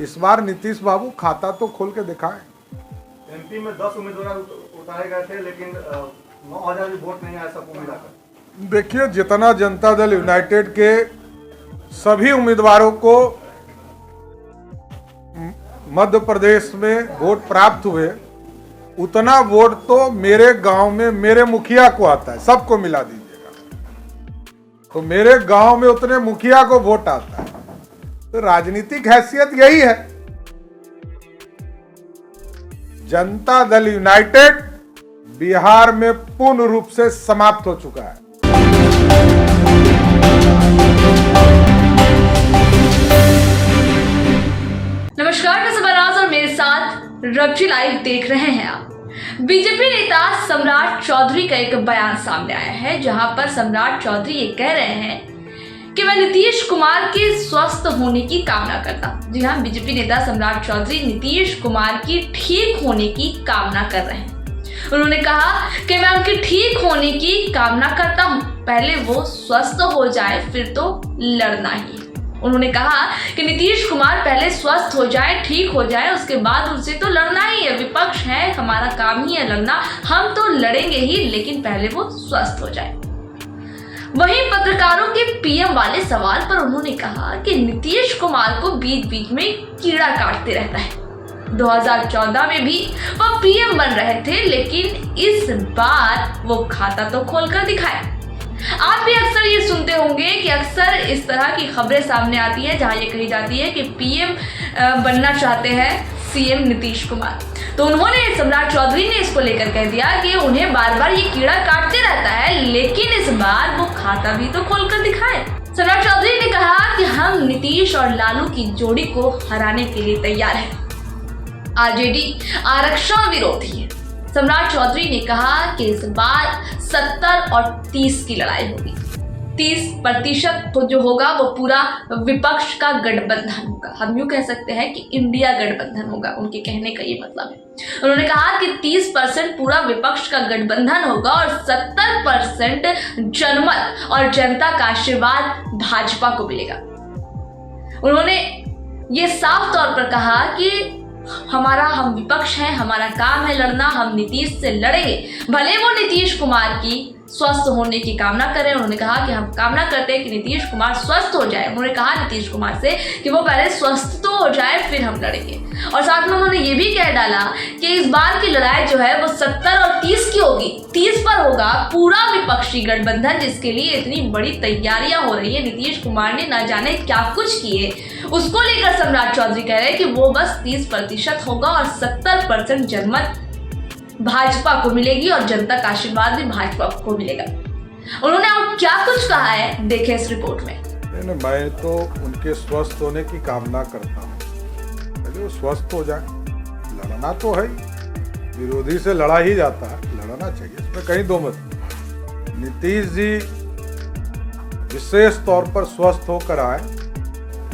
इस बार नीतीश बाबू खाता तो खोल के दिखाएं। एमपी में 10 उम्मीदवार उतारे गए थे, लेकिन 9,000 भी वोट नहीं आया सबको मिलाकर। देखिए, जितना जनता दल यूनाइटेड के सभी उम्मीदवारों को मध्य प्रदेश में वोट प्राप्त हुए, उतना वोट तो मेरे गांव में मेरे मुखिया को आता है। सबको मिला दीजिएगा तो मेरे गांव में उतने मुखिया को वोट आता है। तो राजनीतिक हैसियत यही है। जनता दल यूनाइटेड बिहार में पूर्ण रूप से समाप्त हो चुका है। नमस्कार, मैं सबराज और मेरे साथ रब्जी लाइव देख रहे हैं आप। बीजेपी नेता सम्राट चौधरी का एक बयान सामने आया है, जहां पर सम्राट चौधरी ये कह रहे हैं कि मैं नीतीश कुमार के स्वस्थ होने की कामना करता हूं। जी हाँ, बीजेपी नेता सम्राट चौधरी नीतीश कुमार की ठीक होने की कामना कर रहे हैं। उन्होंने कहा कि मैं उनके ठीक होने की कामना करता हूं, पहले वो स्वस्थ हो जाए फिर तो लड़ना ही। उन्होंने कहा कि नीतीश कुमार पहले स्वस्थ हो जाए, ठीक हो जाए, उसके बाद उनसे तो लड़ना ही है। विपक्ष है, हमारा काम ही है लड़ना, हम तो लड़ेंगे ही, लेकिन पहले वो स्वस्थ हो जाए। वहीं पत्रकारों के पीएम वाले सवाल पर उन्होंने कहा कि नीतीश कुमार को बीच बीच में कीड़ा काटते रहता है। 2014 में भी वह पीएम बन रहे थे, लेकिन इस बार वो खाता तो खोलकर दिखाए। आप भी अक्सर ये सुनते होंगे कि अक्सर इस तरह की खबरें सामने आती है जहां ये कही जाती है कि पीएम बनना चाहते हैं सीएम नीतीश कुमार। तो उन्होंने, सम्राट चौधरी ने इसको लेकर कह दिया कि उन्हें बार बार ये कीड़ा काटते रहता है, लेकिन इस बार वो खाता भी तो खोलकर दिखाए। सम्राट चौधरी ने कहा कि हम नीतीश और लालू की जोड़ी को हराने के लिए तैयार हैं। आरजेडी आरक्षण विरोधी है। सम्राट चौधरी ने कहा कि इस बार 70 और 30 की लड़ाई होगी। 30% तो जो होगा वो पूरा विपक्ष का गठबंधन होगा। हम यूं कह सकते हैं कि इंडिया गठबंधन होगा, उनके कहने का ये मतलब है। उन्होंने कहा कि 30% पूरा विपक्ष का गठबंधन होगा और 70% जनमत और जनता का आशीर्वाद भाजपा को मिलेगा। उन्होंने ये साफ तौर पर कहा कि हम विपक्ष हैं, हमारा काम है लड़ना, हम नीतीश से लड़ेंगे, भले वो नीतीश कुमार की स्वस्थ होने की कामना करें। उन्होंने कहा कि हम कामना करते हैं कि नीतीश कुमार स्वस्थ हो जाए। उन्होंने कहा नीतीश कुमार से कि वो पहले स्वस्थ तो हो जाए फिर हम लड़ेंगे। और साथ में उन्होंने ये भी कह डाला कि इस बार की लड़ाई जो है वो 70 और 30 की होगी। 30 पर होगा पूरा विपक्षी गठबंधन, जिसके लिए इतनी बड़ी तैयारियां हो रही है। नीतीश कुमार ने ना जाने क्या कुछ किए, उसको लेकर सम्राट चौधरी कह रहे हैं कि वो बस 30% होगा और 70% जनमत भाजपा को मिलेगी और जनता का आशीर्वाद भी भाजपा को मिलेगा। उन्होंने और क्या कुछ कहा है, देखें इस रिपोर्ट में। नहीं, मैं तो उनके स्वस्थ होने की कामना करता हूँ। पहले वो स्वस्थ हो जाए, लड़ना तो है, विरोधी से लड़ा ही जाता है, लड़ना चाहिए, इसमें कहीं दो मत। नीतीश जी विशेष तौर पर स्वस्थ होकर आए,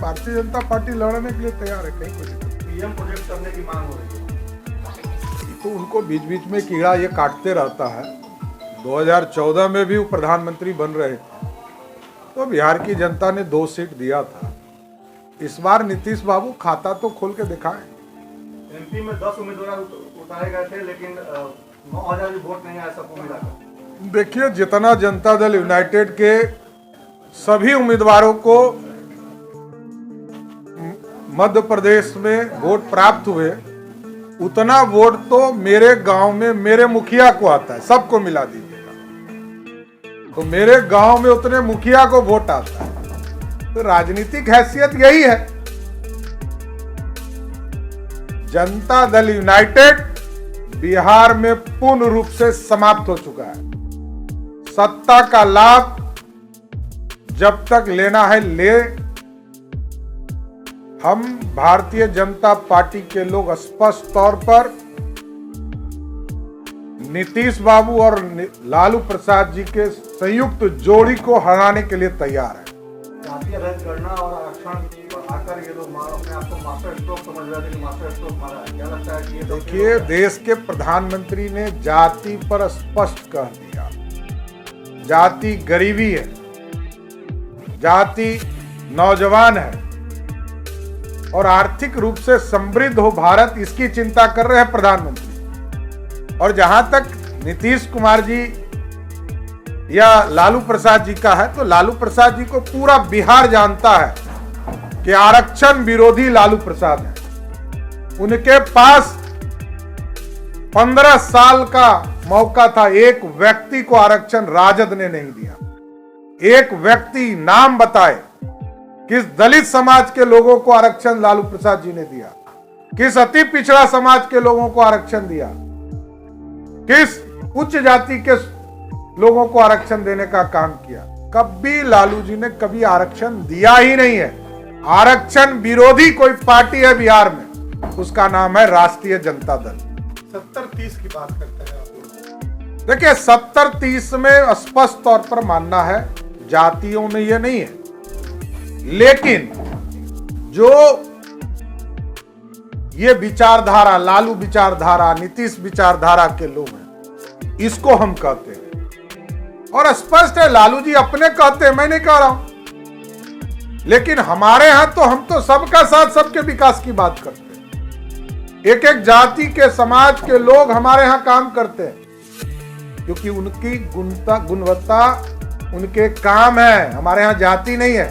भारतीय जनता पार्टी लड़ने के लिए तैयार है। कहीं कोई पीएम प्रोजेक्ट करने की मांग हो रही है, तो उनको बीच बीच में कीड़ा ये काटते रहता है। 2014 में भी वो प्रधानमंत्री बन रहे थे, तो बिहार की जनता ने 2 सीट दिया था। इस बार नीतीश बाबू खाता तो खोल के दिखाएं। एमपी में 10 उम्मीदवार उतारे गए थे, लेकिन 9,000 भी वोट नहीं आया सबको मिलाकर। देखिए, जितना जनता दल यूनाइटेड के सभी उम्मीदवारों को मध्य प्रदेश में वोट प्राप्त हुए, उतना वोट तो मेरे गांव में मेरे मुखिया को आता है। सबको मिला दीजिएगा तो मेरे गांव में उतने मुखिया को वोट आता है। तो राजनीतिक हैसियत यही है। जनता दल यूनाइटेड बिहार में पूर्ण रूप से समाप्त हो चुका है। सत्ता का लाभ जब तक लेना है ले। हम भारतीय जनता पार्टी के लोग स्पष्ट तौर पर नीतीश बाबू और लालू प्रसाद जी के संयुक्त जोड़ी को हराने के लिए तैयार है। जातीय जनगणना और आरक्षण आकर ये लोग अपने आप को मास्टर स्ट्रोक समझ रहे थे कि मास्टर स्ट्रोक मारा है। क्या लगता है कि ये देखिए, देश के प्रधानमंत्री ने जाति पर स्पष्ट कह दिया, जाति गरीबी है, जाति नौजवान है, और आर्थिक रूप से समृद्ध हो भारत, इसकी चिंता कर रहे हैं प्रधानमंत्री। और जहां तक नीतीश कुमार जी या लालू प्रसाद जी का है, तो लालू प्रसाद जी को पूरा बिहार जानता है कि आरक्षण विरोधी लालू प्रसाद है। उनके पास 15 साल का मौका था, एक व्यक्ति को आरक्षण राजद ने नहीं दिया। एक व्यक्ति नाम बताए किस दलित समाज के लोगों को आरक्षण लालू प्रसाद जी ने दिया, किस अति पिछड़ा समाज के लोगों को आरक्षण दिया, किस उच्च जाति के लोगों को आरक्षण देने का काम किया। कभी लालू जी ने कभी आरक्षण दिया ही नहीं है। आरक्षण विरोधी कोई पार्टी है बिहार में, उसका नाम है राष्ट्रीय जनता दल। 70-30 की बात करते हैं आप। देखिए 70-30 में स्पष्ट तौर पर मानना है, जातियों में यह नहीं है, लेकिन जो ये विचारधारा, लालू विचारधारा, नीतीश विचारधारा के लोग हैं, इसको हम कहते हैं। और स्पष्ट है, लालू जी अपने कहते हैं, मैं नहीं कह रहा हूं। लेकिन हमारे यहां तो हम तो सबका साथ, सबके विकास की बात करते हैं। एक एक जाति के, समाज के लोग हमारे यहां काम करते हैं क्योंकि उनकी गुणवत्ता उनके काम है। हमारे यहां जाति नहीं है,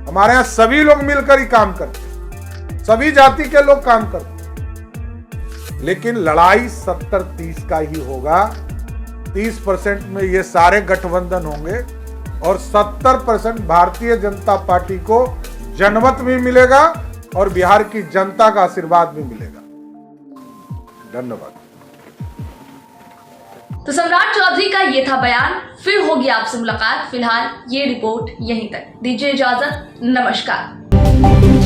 हमारे यहां सभी लोग मिलकर ही काम करते हैं, सभी जाति के लोग काम करते हैं। लेकिन लड़ाई 70-30 का ही होगा। 30% में ये सारे गठबंधन होंगे और 70% भारतीय जनता पार्टी को जनमत भी मिलेगा और बिहार की जनता का आशीर्वाद भी मिलेगा। धन्यवाद। तो सम्राट चौधरी का ये था बयान। फिर होगी आपसे मुलाकात। फिलहाल ये रिपोर्ट यहीं तक। दीजिए इजाजत। नमस्कार।